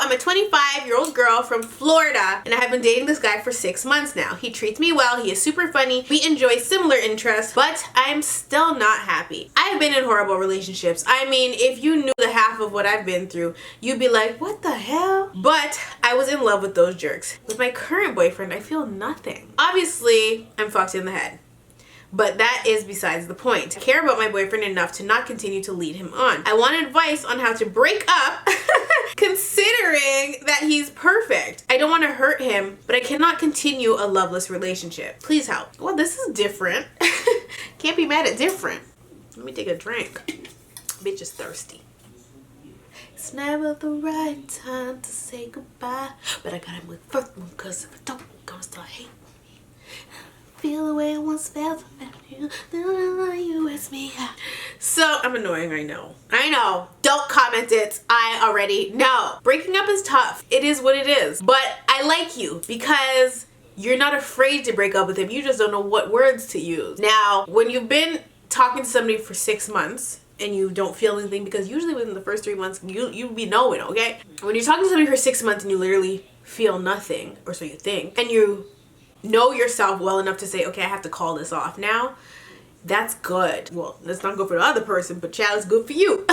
I'm a 25-year-old girl from Florida, and I have been dating this guy for 6 months now. He treats me well, he is super funny, we enjoy similar interests, but I am still not happy. I have been in horrible relationships. I mean, if you knew the half of what I've been through, you'd be like, what the hell? But I was in love with those jerks. With my current boyfriend, I feel nothing. Obviously, I'm fucked in the head. But that is besides the point. I care about my boyfriend enough to not continue to lead him on. I want advice on how to break up considering that he's perfect. I don't want to hurt him, but I cannot continue a loveless relationship. Please help. Well, this is different. Can't be mad at different. Let me take a drink. Bitch is thirsty. It's never the right time to say goodbye, but I gotta move first one, cause if I don't, I'm gonna start hating me. Feel the way I once felt about you. You ask me. So I'm annoying, I know. Don't comment it. I already know. Breaking up is tough. It is what it is. But I like you because you're not afraid to break up with him. You just don't know what words to use. Now, when you've been talking to somebody for 6 months and you don't feel anything, because usually within the first 3 months you be knowing, okay? When you're talking to somebody for 6 months and you literally feel nothing, or so you think, and you know yourself well enough to say, okay, I have to call this off now, that's good. Well, that's not good for the other person, but child, it's good for you.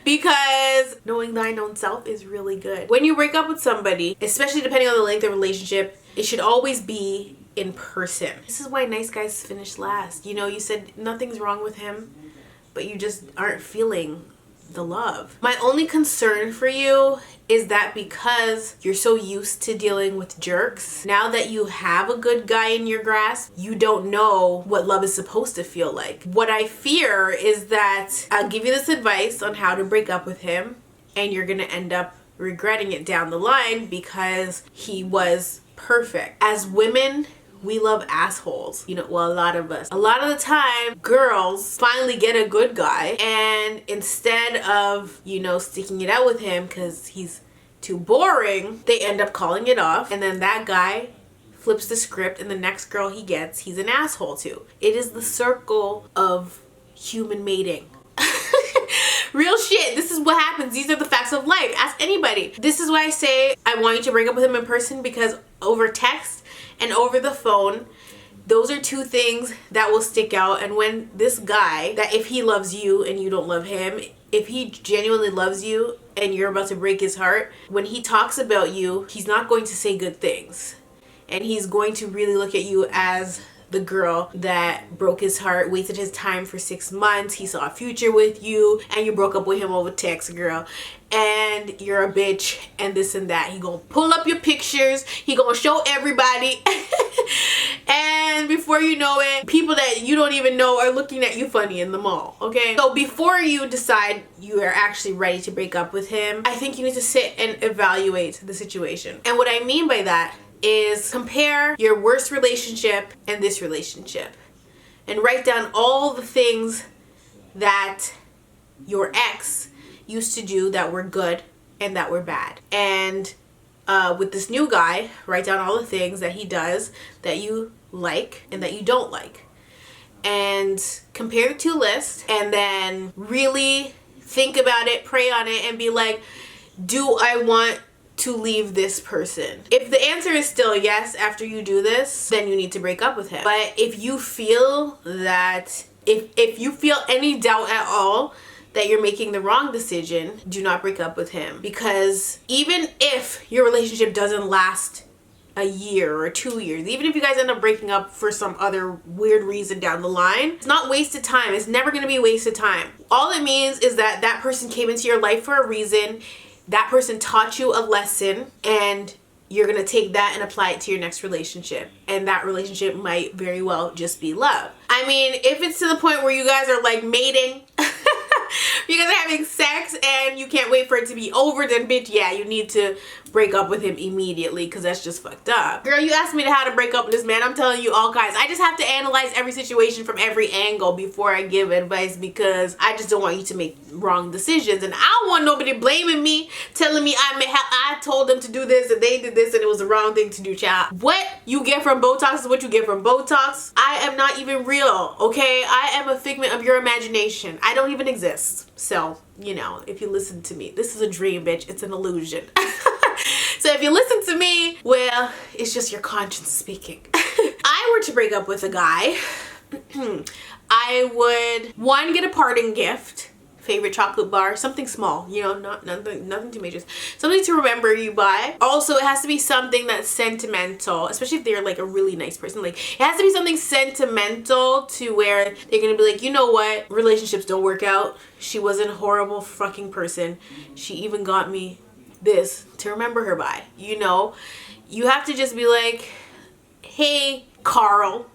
Because knowing thine own self is really good. When you break up with somebody, especially depending on the length of the relationship, it should always be in person. This is why nice guys finish last. You know, you said nothing's wrong with him, but you just aren't feeling the love. My only concern for you is that because you're so used to dealing with jerks, now that you have a good guy in your grasp, you don't know what love is supposed to feel like. What I fear is that I'll give you this advice on how to break up with him, and you're gonna end up regretting it down the line because he was perfect. As women, we love assholes. You know, well, a lot of us. A lot of the time, girls finally get a good guy, and instead of, you know, sticking it out with him because he's too boring, they end up calling it off, and then that guy flips the script, and the next girl he gets, he's an asshole to. It is the circle of human mating. Real shit. This is what happens. These are the facts of life. Ask anybody. This is why I say I want you to break up with him in person, because over text and over the phone, those are two things that will stick out. And when this guy, that if he loves you and you don't love him, if he genuinely loves you and you're about to break his heart, when he talks about you, he's not going to say good things. And he's going to really look at you as the girl that broke his heart, wasted his time for 6 months. He saw a future with you, and you broke up with him over text, girl. And you're a bitch, and this and that. He gonna pull up your pictures. He gonna show everybody. And before you know it, people that you don't even know are looking at you funny in the mall, okay? So before you decide you are actually ready to break up with him, I think you need to sit and evaluate the situation. And what I mean by that is compare your worst relationship and this relationship, and write down all the things that your ex used to do that were good and that were bad. And with this new guy, write down all the things that he does that you like and that you don't like, and compare the two lists, and then really think about it, pray on it, and be like, do I want to leave this person? If the answer is still yes after you do this, then you need to break up with him. But if you feel that, if you feel any doubt at all that you're making the wrong decision, do not break up with him. Because even if your relationship doesn't last a year or 2 years, even if you guys end up breaking up for some other weird reason down the line, it's not wasted time. It's never going to be wasted time. All it means is that that person came into your life for a reason. That person taught you a lesson, and you're going to take that and apply it to your next relationship. And that relationship might very well just be love. I mean, if it's to the point where you guys are like mating, you guys are having sex and you can't wait for it to be over, then bitch, yeah, you need to break up with him immediately, because that's just fucked up. Girl, you asked me how to break up with this man. I'm telling you all kinds. I just have to analyze every situation from every angle before I give advice, because I just don't want you to make wrong decisions. And I don't want nobody blaming me, telling me I told them to do this and they did this and it was the wrong thing to do, child. What you get from Botox is what you get from Botox. I am not even real, okay? I am a figment of your imagination. I don't even exist. this. So, you know, if you listen to me, this is a dream, bitch. It's an illusion. So if you listen to me, well, it's just your conscience speaking. I were to break up with a guy, I would, one, get a parting gift, favorite chocolate bar, something small, you know, nothing too major, something to remember you by. Also, it has to be something that's sentimental, especially if they're like a really nice person. Like, it has to be something sentimental to where they're gonna be like, you know what, relationships don't work out. She wasn't a horrible fucking person. She even got me this to remember her by. You know, you have to just be like, hey, Carl.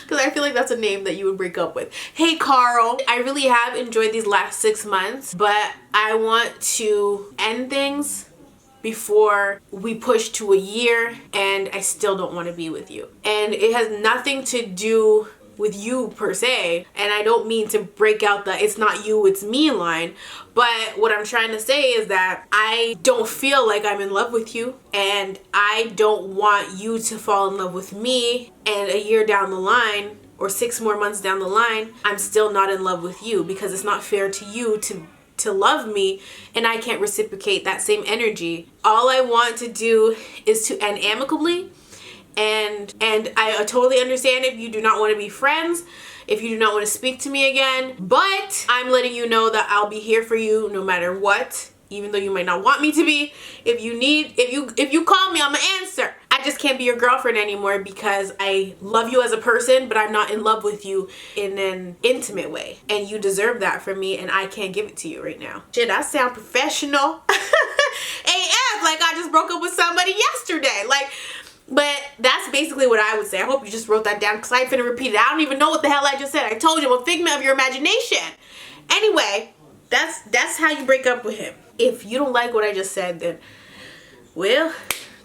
Because I feel like that's a name that you would break up with. Hey, Carl, I really have enjoyed these last 6 months, but I want to end things before we push to a year, and I still don't want to be with you. And it has nothing to do with you per se, and I don't mean to break out the it's not you, it's me line, but what I'm trying to say is that I don't feel like I'm in love with you, and I don't want you to fall in love with me, and a year down the line or 6 more months down the line, I'm still not in love with you, because it's not fair to you to love me and I can't reciprocate that same energy. All I want to do is to end amicably. And I totally understand if you do not want to be friends, if you do not want to speak to me again, but I'm letting you know that I'll be here for you no matter what, even though you might not want me to be. If you call me, I'm gonna answer. I just can't be your girlfriend anymore because I love you as a person, but I'm not in love with you in an intimate way. And you deserve that from me, and I can't give it to you right now. Shit, I sound professional. AF, like I just broke up with somebody yesterday. Like, but that's basically what I would say. I hope you just wrote that down because I ain't finna repeat it. I don't even know what the hell I just said. I told you I'm a figment of your imagination. Anyway, that's how you break up with him. If you don't like what I just said, then, well,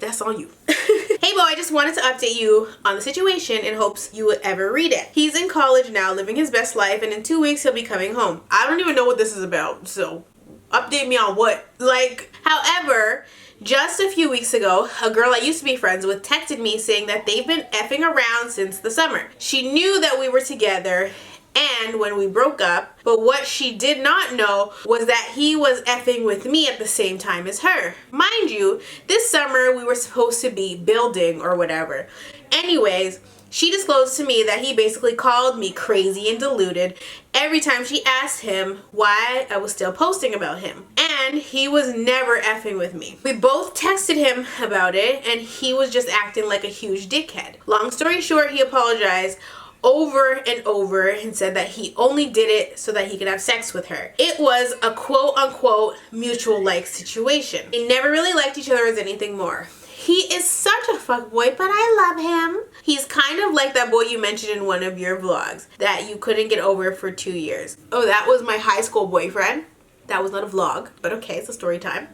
that's on you. Hey, Bo, I just wanted to update you on the situation in hopes you would ever read it. He's in college now, living his best life, and in 2 weeks he'll be coming home. I don't even know what this is about, so update me on what. Like, however, just a few weeks ago, a girl I used to be friends with texted me saying that they've been effing around since the summer. She knew that we were together and when we broke up, but what she did not know was that he was effing with me at the same time as her. Mind you, this summer we were supposed to be building or whatever. Anyways, she disclosed to me that he basically called me crazy and deluded every time she asked him why I was still posting about him. And he was never effing with me. We both texted him about it and he was just acting like a huge dickhead. Long story short, he apologized over and over and said that he only did it so that he could have sex with her. It was a quote unquote mutual like situation. They never really liked each other as anything more. He is such a fuckboy, but I love him. He's kind of like that boy you mentioned in one of your vlogs that you couldn't get over for 2 years. Oh, that was my high school boyfriend. That was not a vlog, but okay, it's a story time.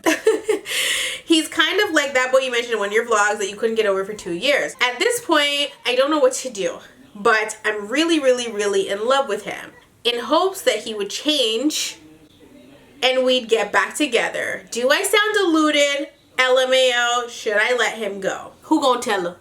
He's kind of like that boy you mentioned in one of your vlogs that you couldn't get over for 2 years. At this point, I don't know what to do, but I'm really, really, really in love with him in hopes that he would change and we'd get back together. Do I sound deluded? LMAO, should I let him go? Who gonna tell her?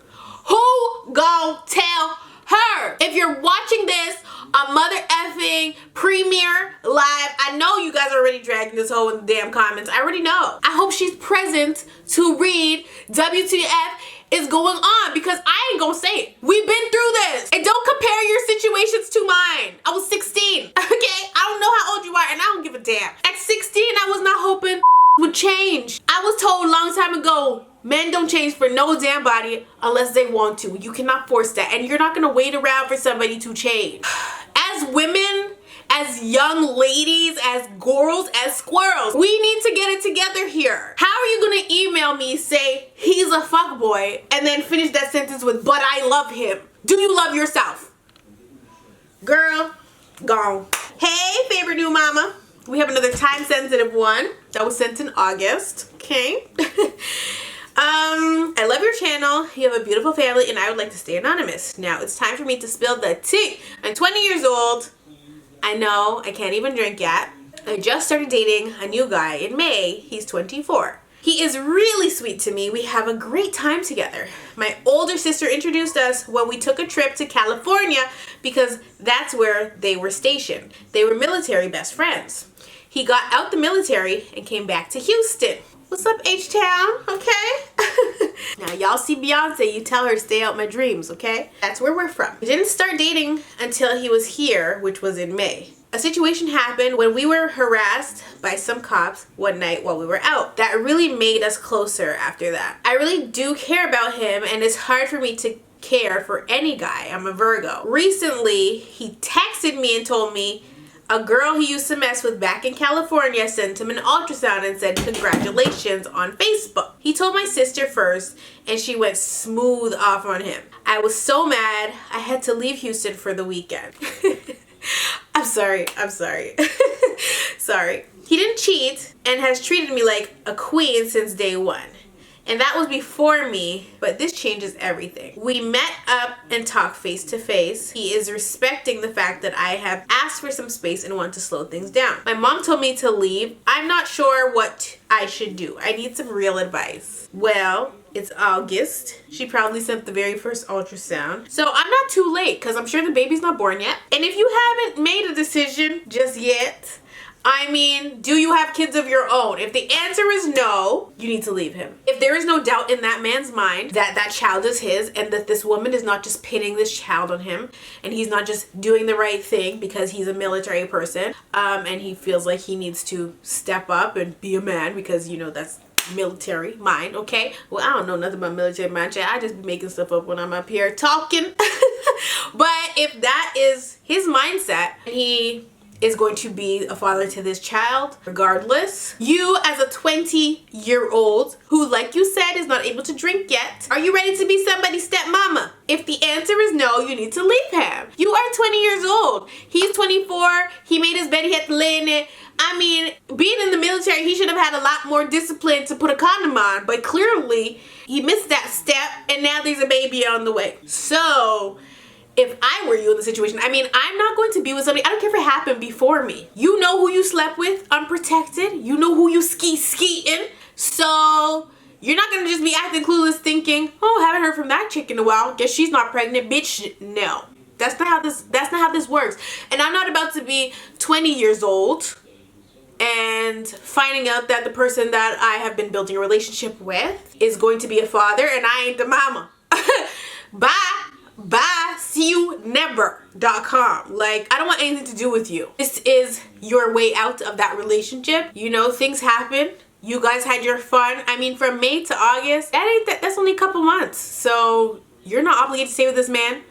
Who gonna tell her? If you're watching this on Mother Effing Premiere Live, I know you guys are already dragging this hoe in the damn comments. I already know. I hope she's present to read WTF is going on because I ain't gonna say it. We've been through this. And don't compare your situations to mine. I was 16, okay? I don't know how old you are and I don't give a damn. At 16, I was not hoping would change. I was told a long time ago, men don't change for no damn body unless they want to. You cannot force that, and you're not gonna wait around for somebody to change. As women, as young ladies, as girls, as squirrels, we need to get it together here. How are you gonna email me, say he's a fuckboy, and then finish that sentence with, but I love him? Do you love yourself? Girl, gone. Hey, favorite new mama. We have another time-sensitive one that was sent in August, okay? I love your channel. You have a beautiful family, and I would like to stay anonymous. Now, it's time for me to spill the tea. I'm 20 years old. I know, I can't even drink yet. I just started dating a new guy in May. He's 24. He is really sweet to me. We have a great time together. My older sister introduced us when we took a trip to California because that's where they were stationed. They were military best friends. He got out the military and came back to Houston. What's up, H-Town? Okay? Now, y'all see Beyonce, you tell her to stay out my dreams, okay? That's where we're from. We didn't start dating until he was here, which was in May. A situation happened when we were harassed by some cops one night while we were out. That really made us closer after that. I really do care about him, and it's hard for me to care for any guy. I'm a Virgo. Recently, he texted me and told me a girl he used to mess with back in California sent him an ultrasound and said congratulations on Facebook. He told my sister first and she went smooth off on him. I was so mad I had to leave Houston for the weekend. I'm sorry. Sorry. He didn't cheat and has treated me like a queen since day one. And that was before me, but this changes everything. We met up and talked face to face. He is respecting the fact that I have asked for some space and want to slow things down. My mom told me to leave. I'm not sure what I should do. I need some real advice. Well, it's August. She probably sent the very first ultrasound. So I'm not too late because I'm sure the baby's not born yet. And if you haven't made a decision just yet, I mean, do you have kids of your own? If the answer is no, you need to leave him. If there is no doubt in that man's mind that that child is his and that this woman is not just pinning this child on him and he's not just doing the right thing because he's a military person and he feels like he needs to step up and be a man because, you know, that's military mind, okay? Well, I don't know nothing about military mind. I just be making stuff up when I'm up here talking. But if that is his mindset and he is going to be a father to this child regardless. You as a 20-year-old who, like you said, is not able to drink yet, are you ready to be somebody's stepmama? If the answer is no, you need to leave him. You are 20 years old. He's 24. He made his bed, he had to lay in it. I mean, being in the military, he should have had a lot more discipline to put a condom on, but clearly he missed that step and now there's a baby on the way. So if I were you in the situation, I mean, I'm not going to be with somebody, I don't care if it happened before me. You know who you slept with unprotected. You know who you ski-skiing. So you're not going to just be acting clueless thinking, oh, haven't heard from that chick in a while. Guess she's not pregnant. Bitch, no. That's not how this works. And I'm not about to be 20 years old and finding out that the person that I have been building a relationship with is going to be a father and I ain't the mama. Bye, see you never.com. Like, I don't want anything to do with you. This is your way out of that relationship. You know, things happen. You guys had your fun. I mean, from May to August, that's only a couple months. So you're not obligated to stay with this man.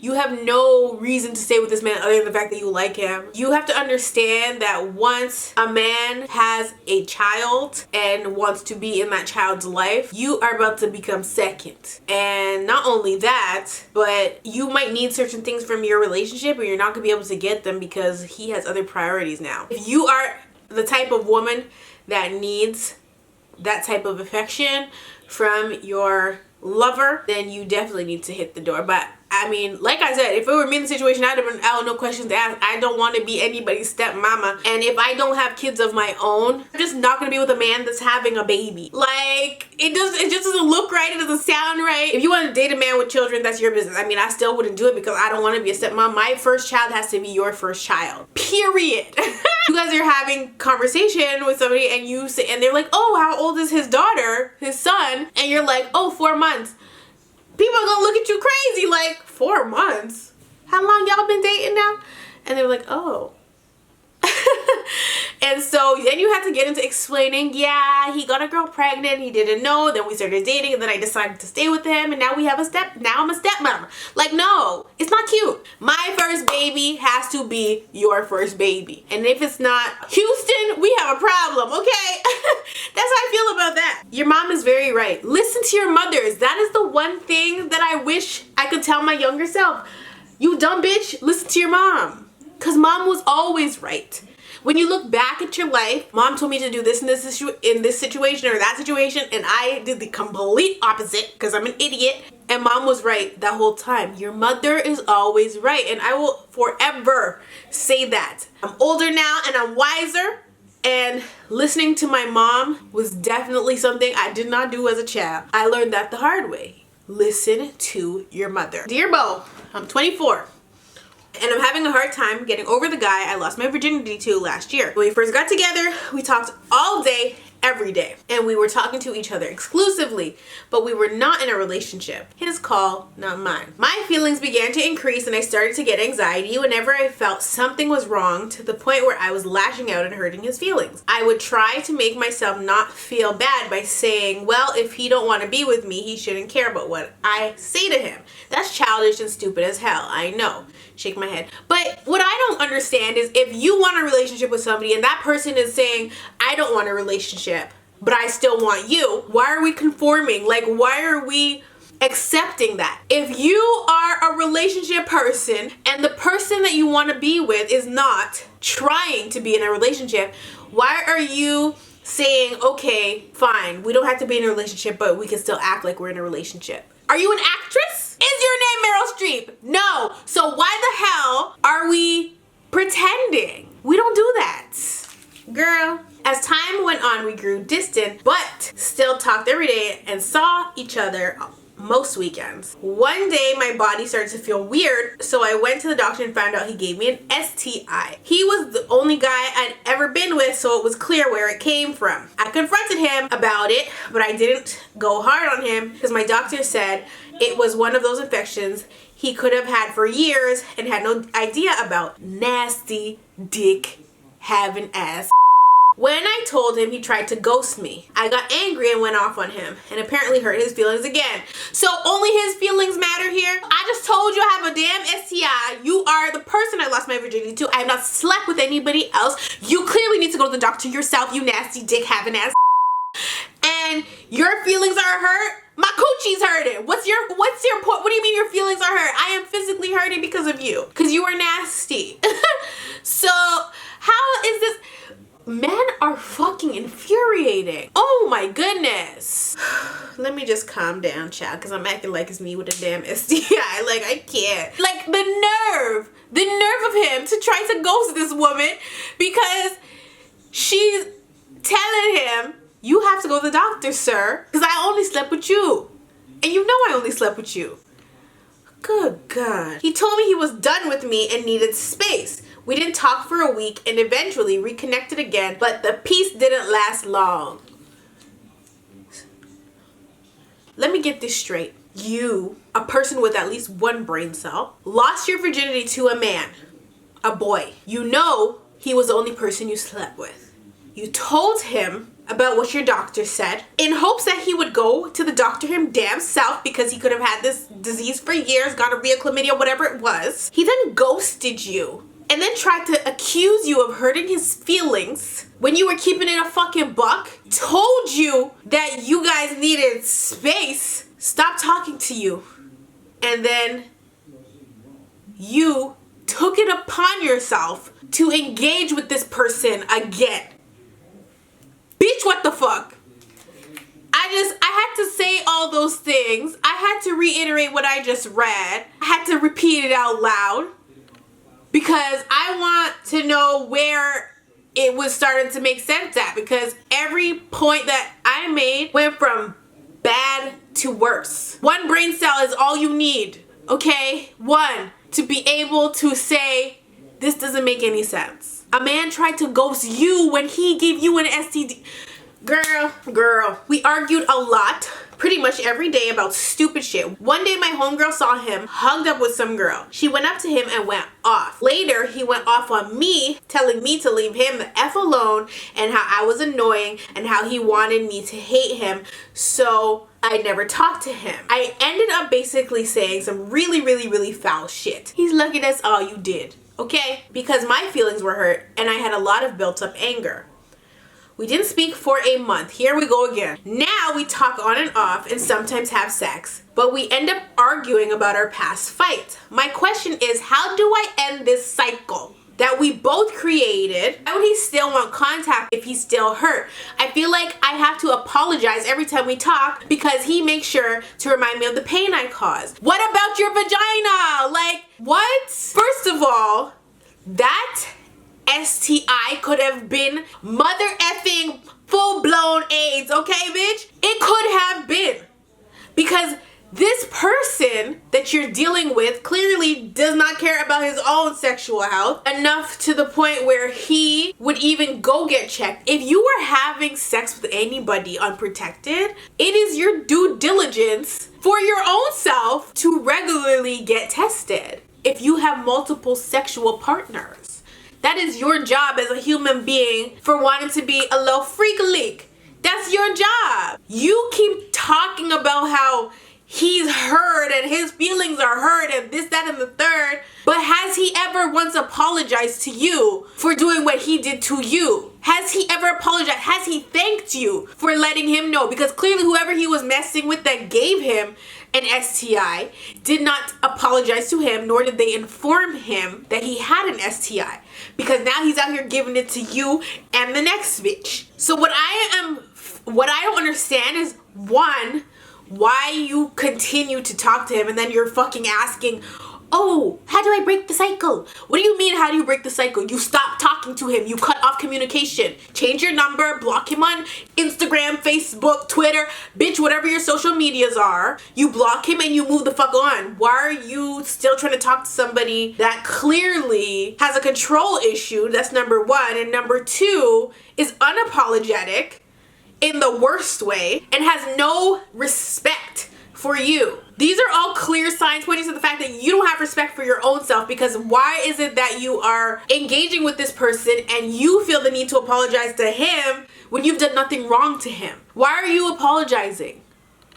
You have no reason to stay with this man other than the fact that you like him. You have to understand that once a man has a child and wants to be in that child's life, you are about to become second. And not only that, but you might need certain things from your relationship or you're not gonna be able to get them because he has other priorities now. If you are the type of woman that needs that type of affection from your lover, then you definitely need to hit the door. But I mean, like I said, if it were me in the situation, I'd have been out, no questions asked. I don't want to be anybody's stepmama. And if I don't have kids of my own, I'm just not going to be with a man that's having a baby. Like, it just doesn't look right. It doesn't sound right. If you want to date a man with children, that's your business. I mean, I still wouldn't do it because I don't want to be a stepmom. My first child has to be your first child. Period. You guys are having conversation with somebody and you say, and they're like, oh, how old is his daughter, his son? And you're like, oh, 4 months. People are gonna look at you crazy like, 4 months? How long y'all been dating now? And they're like, oh. And so then you have to get into explaining, yeah, he got a girl pregnant, he didn't know, then we started dating, and then I decided to stay with him, and now I'm a stepmom. Like, no, it's not cute. My first baby has to be your first baby. And if it's not Houston, we have a problem, okay? That's how I feel about that. Your mom is very right. Listen to your mothers. That is the one thing that I wish I could tell my younger self. You dumb bitch, listen to your mom. Because mom was always right. When you look back at your life, mom told me to do this in this situation or that situation, and I did the complete opposite because I'm an idiot. And mom was right that whole time. Your mother is always right, and I will forever say that. I'm older now and I'm wiser, And listening to my mom was definitely something I did not do as a child. I learned that the hard way. Listen to your mother. Dear Bo, I'm 24. And I'm having a hard time getting over the guy I lost my virginity to last year. When we first got together, we talked all day, every day. And we were talking to each other exclusively, but we were not in a relationship. His call, not mine. My feelings began to increase and I started to get anxiety whenever I felt something was wrong, to the point where I was lashing out and hurting his feelings. I would try to make myself not feel bad by saying, well, if he don't want to be with me, he shouldn't care about what I say to him. That's childish and stupid as hell, I know. Shake my head. But what I don't understand is if you want a relationship with somebody and that person is saying, I don't want a relationship, but I still want you, why are we conforming? Like, why are we accepting that? If you are a relationship person and the person that you want to be with is not trying to be in a relationship, why are you saying, okay, fine, we don't have to be in a relationship, but we can still act like we're in a relationship? Are you an actress? Is your name Meryl Streep? No. So why the hell are we pretending? We don't do that. Girl. As time went on, we grew distant, but still talked every day and saw each other most weekends. One day, my body started to feel weird, so I went to the doctor and found out he gave me an STI. He was the only guy I'd ever been with, so it was clear where it came from. I confronted him about it, but I didn't go hard on him because my doctor said it was one of those infections he could have had for years and had no idea about. Nasty dick having ass. When I told him, he tried to ghost me. I got angry and went off on him and apparently hurt his feelings again. So only his feelings matter here? I just told you I have a damn STI. You are the person I lost my virginity to. I have not slept with anybody else. You clearly need to go to the doctor yourself, you nasty dick having ass. And your feelings are hurt? My coochie's hurting. What's your point? What do you mean your feelings are hurt? I am physically hurting because of you. Because you are nasty. So how is this? Men are fucking infuriating. Oh my goodness. Let me just calm down, child, because I'm acting like it's me with a damn STI. Like, I can't. Like, the nerve of him to try to ghost this woman because she's telling him, you have to go to the doctor, sir, because I only slept with you. And you know I only slept with you. Good God. He told me he was done with me and needed space. We didn't talk for a week and eventually reconnected again, but the peace didn't last long. Let me get this straight. You, a person with at least one brain cell, lost your virginity to a man, a boy. You know he was the only person you slept with. You told him about what your doctor said in hopes that he would go to the doctor him damn self because he could have had this disease for years, gonorrhea, chlamydia, whatever it was. He then ghosted you and then tried to accuse you of hurting his feelings when you were keeping it a fucking buck, told you that you guys needed space, stopped talking to you, and then you took it upon yourself to engage with this person again. Bitch, what the fuck? I had to say all those things. I had to reiterate what I just read. I had to repeat it out loud because I want to know where it was starting to make sense at, because every point that I made went from bad to worse. One brain cell is all you need, okay? One, to be able to say, this doesn't make any sense. A man tried to ghost you when he gave you an STD. Girl, we argued a lot, pretty much every day, about stupid shit. One day my homegirl saw him hugged up with some girl. She went up to him and went off. Later, he went off on me, telling me to leave him the F alone and how I was annoying and how he wanted me to hate him, so I never talked to him. I ended up basically saying some really foul shit. He's lucky that's all you did, okay? Because my feelings were hurt and I had a lot of built up anger. We didn't speak for a month. Here we go again. Now we talk on and off and sometimes have sex, but we end up arguing about our past fight. My question is, how do I end this cycle that we both created? Why would he still want contact if he's still hurt? I feel like I have to apologize every time we talk because he makes sure to remind me of the pain I caused. What about your vagina? Like, what? First of all, that STI could have been mother effing full-blown AIDS, okay, bitch? It could have been. Because this person that you're dealing with clearly does not care about his own sexual health enough to the point where he would even go get checked. If you were having sex with anybody unprotected, it is your due diligence for your own self to regularly get tested. If you have multiple sexual partners, that is your job as a human being for wanting to be a little freak-a-leak. That's your job. You keep talking about how he's hurt and his feelings are hurt and this, that, and the third. But has he ever once apologized to you for doing what he did to you? Has he ever apologized? Has he thanked you for letting him know? Because clearly whoever he was messing with that gave him an STI did not apologize to him, nor did they inform him that he had an STI. Because now he's out here giving it to you and the next bitch. So what I don't understand is, one, why you continue to talk to him and then you're fucking asking, oh, how do I break the cycle? What do you mean, how do you break the cycle? You stop talking to him. You cut off communication. Change your number. Block him on Instagram, Facebook, Twitter. Bitch, whatever your social medias are. You block him and you move the fuck on. Why are you still trying to talk to somebody that clearly has a control issue? That's number one. And number two is unapologetic in the worst way and has no respect for you. These are all clear signs pointing to the fact that you don't have respect for your own self, because why is it that you are engaging with this person and you feel the need to apologize to him when you've done nothing wrong to him? Why are you apologizing?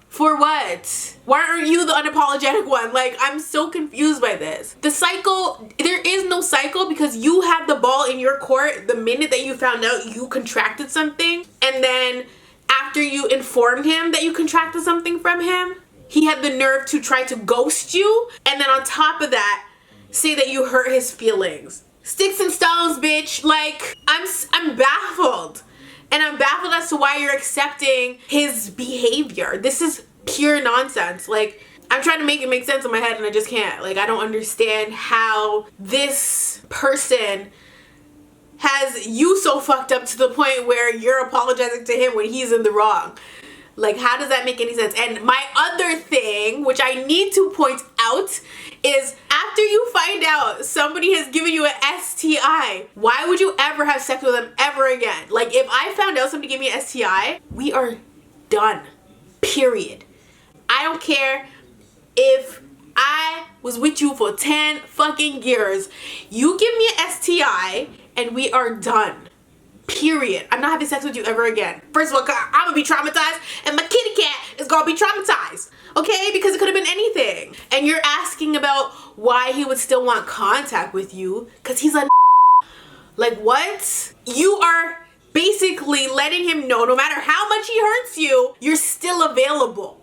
For what? Why aren't you the unapologetic one? Like, I'm so confused by this. The cycle, there is no cycle because you had the ball in your court the minute that you found out you contracted something, and then after you informed him that you contracted something from him, he had the nerve to try to ghost you, and then on top of that, say that you hurt his feelings. Sticks and stones, bitch. Like, I'm baffled. And I'm baffled as to why you're accepting his behavior. This is pure nonsense. Like, I'm trying to make it make sense in my head and I just can't. Like, I don't understand how this person has you so fucked up to the point where you're apologizing to him when he's in the wrong. Like, how does that make any sense? And my other thing, which I need to point out, is after you find out somebody has given you an STI, why would you ever have sex with them ever again? Like, if I found out somebody gave me an STI, we are done. Period. I don't care if I was with you for 10 fucking years. You give me an STI and we are done. Period. I'm not having sex with you ever again. First of all, I'm gonna be traumatized and my kitty cat is gonna be traumatized. Okay? Because it could have been anything. And you're asking about why he would still want contact with you because he's a like, what? You are basically letting him know no matter how much he hurts you, you're still available.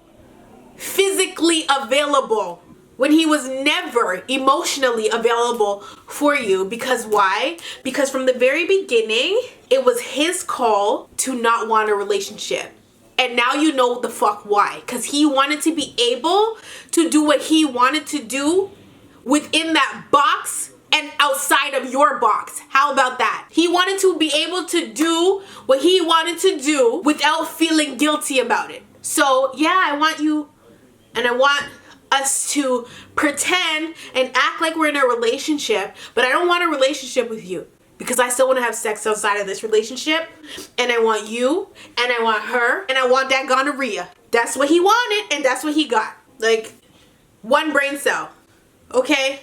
Physically available. When he was never emotionally available for you. Because why? Because from the very beginning, it was his call to not want a relationship. And now you know the fuck why. Because he wanted to be able to do what he wanted to do within that box and outside of your box. How about that? He wanted to be able to do what he wanted to do without feeling guilty about it. So yeah, I want you and I want us to pretend and act like we're in a relationship, but I don't want a relationship with you because I still want to have sex outside of this relationship, and I want you and I want her and I want that gonorrhea. That's what he wanted and that's what he got. Like, one brain cell. Okay?